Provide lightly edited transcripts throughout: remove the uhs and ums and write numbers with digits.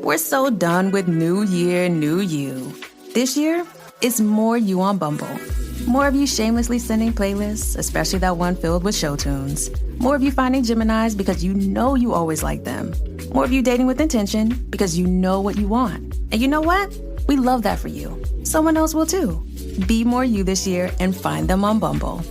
We're so done with new year, new you. This year, it's more you on Bumble. More of you shamelessly sending playlists, especially that one filled with show tunes. More of you finding Geminis because you know you always like them. More of you dating with intention because you know what you want. And you know what? We love that for you. Someone else will too. Be more you this year and find them on Bumble.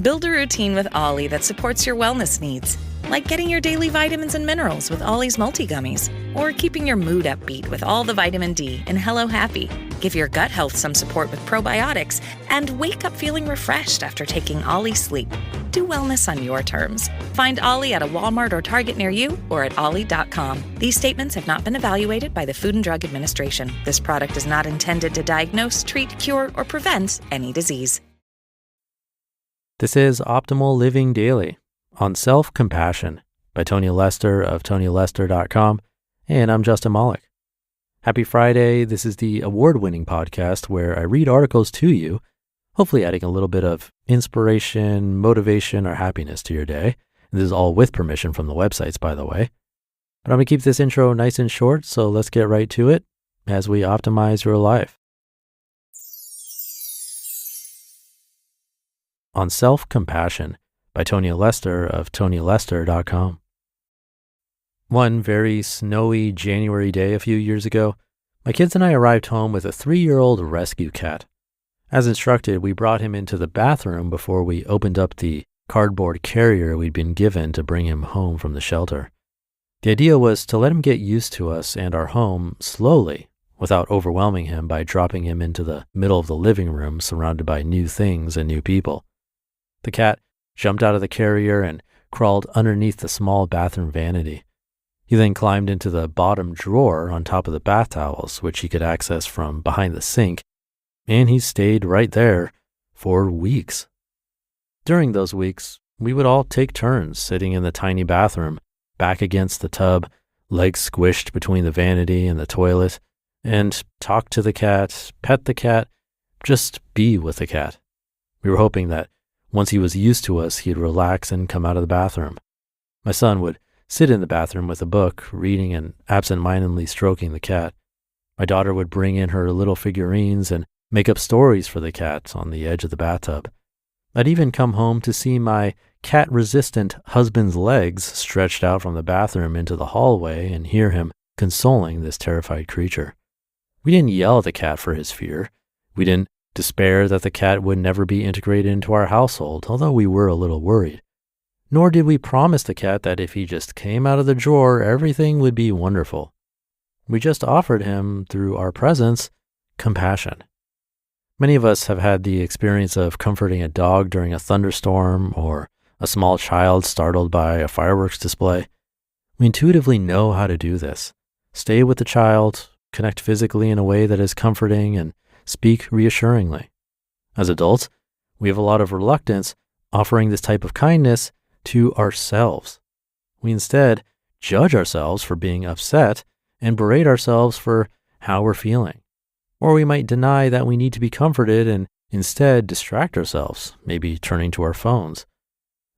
Build a routine with Ollie that supports your wellness needs, like getting your daily vitamins and minerals with Ollie's multi-gummies, or keeping your mood upbeat with all the vitamin D in Hello Happy. Give your gut health some support with probiotics, and wake up feeling refreshed after taking Ollie Sleep. Do wellness on your terms. Find Ollie at a Walmart or Target near you or at ollie.com. These statements have not been evaluated by the Food and Drug Administration. This product is not intended to diagnose, treat, cure, or prevent any disease. This is Optimal Living Daily on Self-Compassion by Tonya Lester of tonyalester.com, and I'm Justin Malik. Happy Friday. This is the award-winning podcast where I read articles to you, hopefully adding a little bit of inspiration, motivation, or happiness to your day. And this is all with permission from the websites, by the way. But I'm going to keep this intro nice and short, so let's get right to it as we optimize your life. On Self-Compassion by Tonya Lester of tonyalester.com. One very snowy January day a few years ago, my kids and I arrived home with a 3-year-old rescue cat. As instructed, we brought him into the bathroom before we opened up the cardboard carrier we'd been given to bring him home from the shelter. The idea was to let him get used to us and our home slowly, without overwhelming him by dropping him into the middle of the living room surrounded by new things and new people. The cat jumped out of the carrier and crawled underneath the small bathroom vanity. He then climbed into the bottom drawer on top of the bath towels, which he could access from behind the sink, and he stayed right there for weeks. During those weeks, we would all take turns sitting in the tiny bathroom, back against the tub, legs squished between the vanity and the toilet, and talk to the cat, pet the cat, just be with the cat. We were hoping that once he was used to us, he'd relax and come out of the bathroom. My son would sit in the bathroom with a book, reading and absent-mindedly stroking the cat. My daughter would bring in her little figurines and make up stories for the cat on the edge of the bathtub. I'd even come home to see my cat-resistant husband's legs stretched out from the bathroom into the hallway and hear him consoling this terrified creature. We didn't yell at the cat for his fear. We didn't despair that the cat would never be integrated into our household, although we were a little worried. Nor did we promise the cat that if he just came out of the drawer, everything would be wonderful. We just offered him, through our presence, compassion. Many of us have had the experience of comforting a dog during a thunderstorm or a small child startled by a fireworks display. We intuitively know how to do this. Stay with the child, connect physically in a way that is comforting, and speak reassuringly. As adults, we have a lot of reluctance offering this type of kindness to ourselves. We instead judge ourselves for being upset and berate ourselves for how we're feeling. Or we might deny that we need to be comforted and instead distract ourselves, maybe turning to our phones.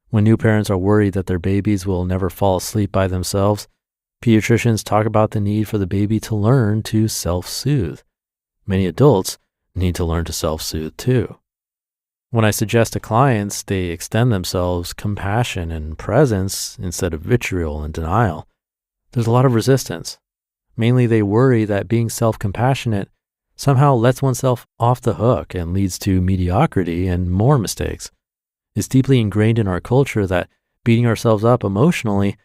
When new parents are worried that their babies will never fall asleep by themselves, pediatricians talk about the need for the baby to learn to self-soothe. Many adults need to learn to self-soothe too. When I suggest to clients they extend themselves compassion and presence instead of vitriol and denial, there's a lot of resistance. Mainly they worry that being self-compassionate somehow lets oneself off the hook and leads to mediocrity and more mistakes. It's deeply ingrained in our culture that beating ourselves up emotionally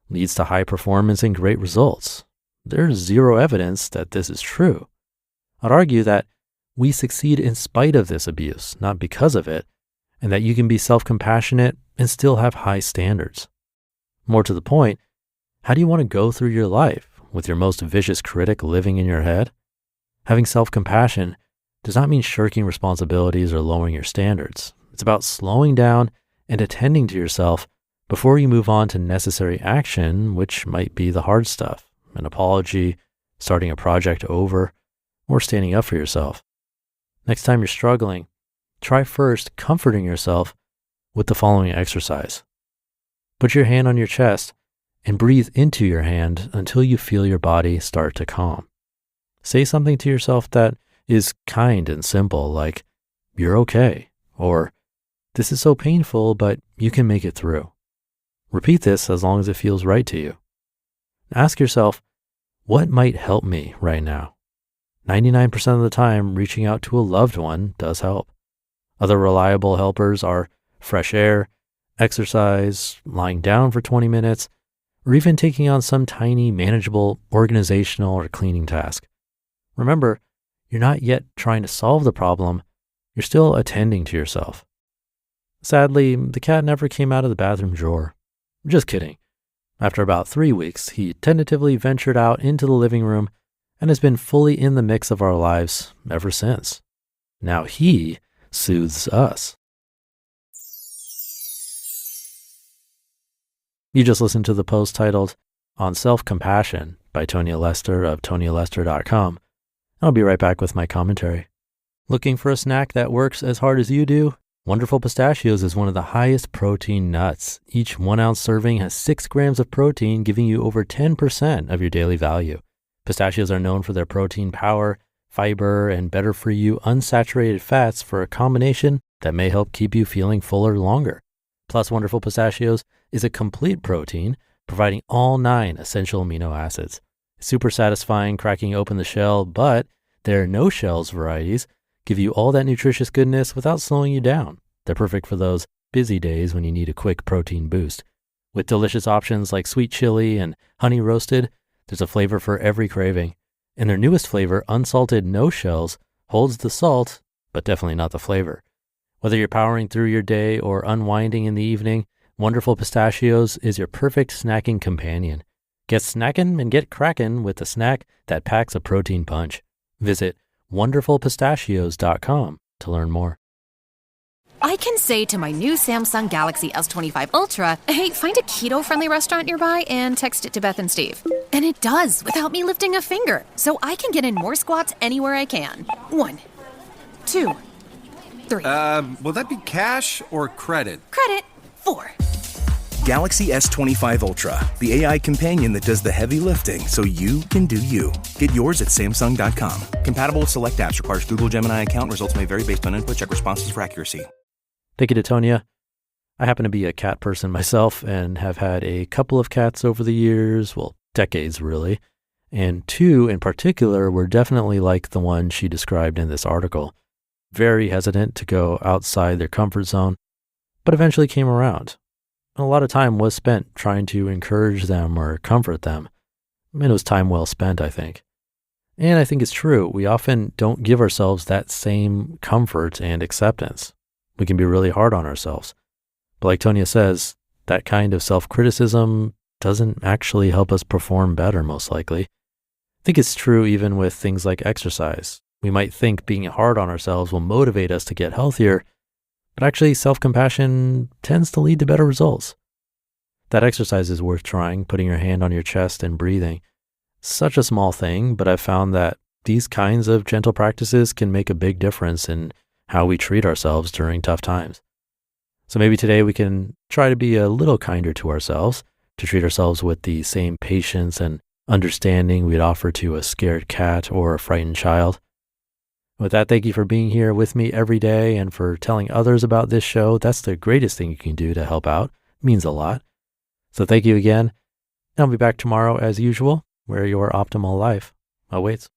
leads to high performance and great results. There's zero evidence that this is true. I'd argue that we succeed in spite of this abuse, not because of it, and that you can be self-compassionate and still have high standards. More to the point, how do you want to go through your life with your most vicious critic living in your head? Having self-compassion does not mean shirking responsibilities or lowering your standards. It's about slowing down and attending to yourself before you move on to necessary action, which might be the hard stuff, an apology, starting a project over, or standing up for yourself. Next time you're struggling, try first comforting yourself with the following exercise. Put your hand on your chest and breathe into your hand until you feel your body start to calm. Say something to yourself that is kind and simple, like, "You're okay," or "This is so painful, but you can make it through." Repeat this as long as it feels right to you. Ask yourself, what might help me right now? 99% of the time, reaching out to a loved one does help. Other reliable helpers are fresh air, exercise, lying down for 20 minutes, or even taking on some tiny, manageable organizational or cleaning task. Remember, you're not yet trying to solve the problem, you're still attending to yourself. Sadly, the cat never came out of the bathroom drawer. Just kidding. After about 3 weeks, he tentatively ventured out into the living room and has been fully in the mix of our lives ever since. Now he soothes us. You just listened to the post titled On Self-Compassion by Tonya Lester of TonyaLester.com. I'll be right back with my commentary. Looking for a snack that works as hard as you do? Wonderful Pistachios is one of the highest protein nuts. Each 1 ounce serving has 6 grams of protein, giving you over 10% of your daily value. Pistachios are known for their protein power, fiber, and better-for-you unsaturated fats for a combination that may help keep you feeling fuller longer. Plus, Wonderful Pistachios is a complete protein, providing all 9 essential amino acids. Super satisfying cracking open the shell, but their no-shells varieties give you all that nutritious goodness without slowing you down. They're perfect for those busy days when you need a quick protein boost. With delicious options like sweet chili and honey roasted, there's a flavor for every craving. And their newest flavor, unsalted no shells, holds the salt, but definitely not the flavor. Whether you're powering through your day or unwinding in the evening, Wonderful Pistachios is your perfect snacking companion. Get snackin' and get crackin' with a snack that packs a protein punch. Visit wonderfulpistachios.com to learn more. I can say to my new Samsung Galaxy S25 Ultra, hey, find a keto-friendly restaurant nearby and text it to Beth and Steve. And it does without me lifting a finger, so I can get in more squats anywhere I can. 1, 2, 3. Will that be cash or credit? Credit. 4. Galaxy S25 Ultra, the AI companion that does the heavy lifting so you can do you. Get yours at Samsung.com. Compatible with select apps. Requires Google Gemini account. Results may vary based on input. Check responses for accuracy. Thank you to Tonya. I happen to be a cat person myself and have had a couple of cats over the years, well, decades really. And 2 in particular were definitely like the one she described in this article. Very hesitant to go outside their comfort zone, but eventually came around. A lot of time was spent trying to encourage them or comfort them. And it was time well spent, I think. And I think it's true. We often don't give ourselves that same comfort and acceptance. We can be really hard on ourselves. But like Tonya says, that kind of self-criticism doesn't actually help us perform better, most likely. I think it's true even with things like exercise. We might think being hard on ourselves will motivate us to get healthier, but actually, self-compassion tends to lead to better results. That exercise is worth trying, putting your hand on your chest and breathing. Such a small thing, but I've found that these kinds of gentle practices can make a big difference in how we treat ourselves during tough times. So maybe today we can try to be a little kinder to ourselves, to treat ourselves with the same patience and understanding we'd offer to a scared cat or a frightened child. With that, thank you for being here with me every day and for telling others about this show. That's the greatest thing you can do to help out. It means a lot. So thank you again. I'll be back tomorrow as usual, where your optimal life awaits.